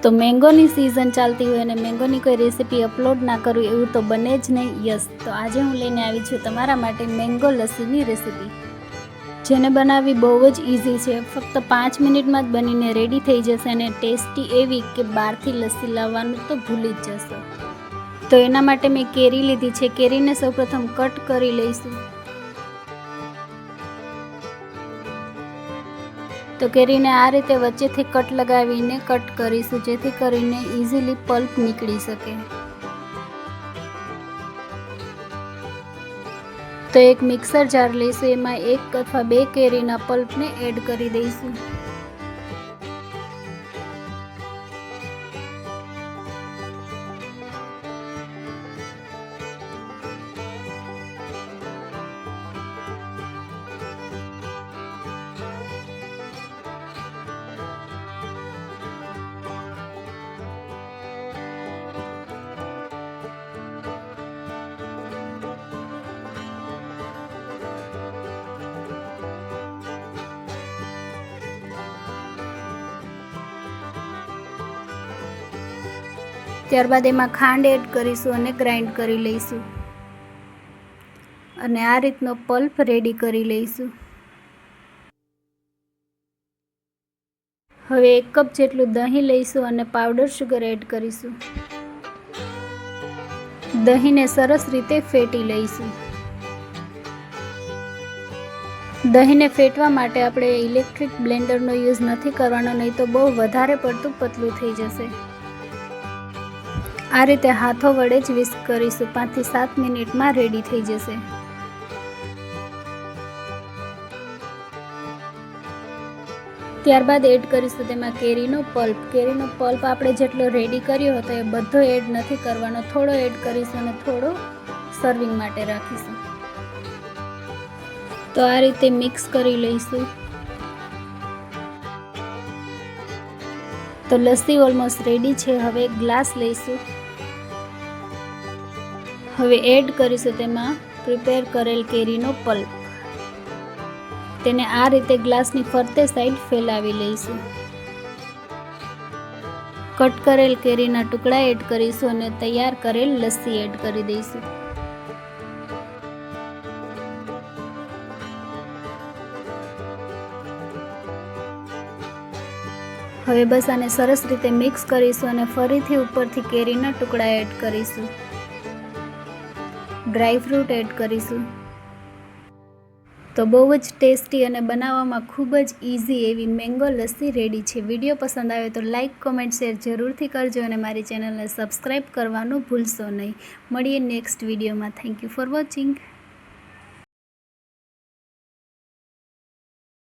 તો મેંગોની સિઝન ચાલતી હોય અને મેંગોની કોઈ રેસીપી અપલોડ ના કરું એવું તો બને જ નહીં. યસ, તો આજે હું લઈને આવી છું તમારા માટે મેંગો લસ્સીની રેસીપી, જેને બનાવવી બહુ જ ઇઝી છે. ફક્ત 5 મિનિટમાં જ બનીને રેડી થઈ જશે અને ટેસ્ટી એવી કે બહારથી લસ્સી લાવવાનું તો ભૂલી જ જશો. તો એના માટે મેં કેરી લીધી છે. કેરીને સૌપ્રથમ કટ કરી લઈશું. તો કેરીને આ રીતે વચ્ચેથી કટ લગાવીને કટ કરીશું, જેથી કરીને ઇઝીલી પલ્પ નીકળી શકે. તો એક મિક્સર જાર લઈશું, એમાં 1 અથવા 2 કેરીના પલ્પને એડ કરી દઈશું. ત્યારબાદ એમાં ખાંડ એડ કરીશું અને ગ્રાઇન્ડ કરી લઈશું અને આ રીતનો પલ્પ રેડી કરી લઈશું. હવે 1 કપ જેટલું દહીં લઈશું અને પાવડર શુગર એડ કરીશું. દહીંને સરસ રીતે ફેટી લઈશું. દહીંને ફેટવા માટે આપણે ઇલેક્ટ્રિક બ્લેન્ડરનો યુઝ નથી કરવાનો, નહીં તો બહુ વધારે પડતું પતલું થઈ જશે. આ રીતે હાથો વડે જ વિસ્ક કરીશું. 5 થી 7 મિનિટમાં રેડી થઈ જશે. ત્યારબાદ એડ કરીશું તેમાં કેરીનો પલ્પ. કેરીનો પલ્પ આપણે જેટલો રેડી કર્યો હતો એ બધો એડ નથી કરવાનો, થોડો એડ કરીશું અને થોડો સર્વિંગ માટે રાખીશું. તો આ રીતે મિક્સ કરી લઈશું. તો લસ્સી ઓલમોસ્ટ રેડી છે. હવે એક ગ્લાસ લઈશું. હવે એડ કરીશું તેમાં પ્રિપેર કરેલ કેરીનો પલ્પ. તેને આ રીતે ગ્લાસની ફરતે સાઈડ ફેલાવી લઈશું. કટ કરેલ કેરીના ટુકડા એડ કરીશું અને તૈયાર કરેલ લસ્સી એડ કરી દઈશું. હવે બસ આને સરસ રીતે મિક્સ કરીશું અને ફરીથી ઉપરથી કેરીના ટુકડા એડ કરીશું. ડ્રાય ફ્રૂટ એડ કરીશું. તો બહુ જ ટેસ્ટી અને બનાવવામાં ખૂબ જ ઇઝી એવી મેંગો લસ્સી રેડી છે. વિડીયો પસંદ આવે તો લાઇક, કોમેન્ટ, શેર જરૂરથી કરજો અને મારી ચેનલને સબસ્ક્રાઈબ કરવાનું ભૂલશો નહીં. મળીએ નેક્સ્ટ વિડીયોમાં. Thank you for watching.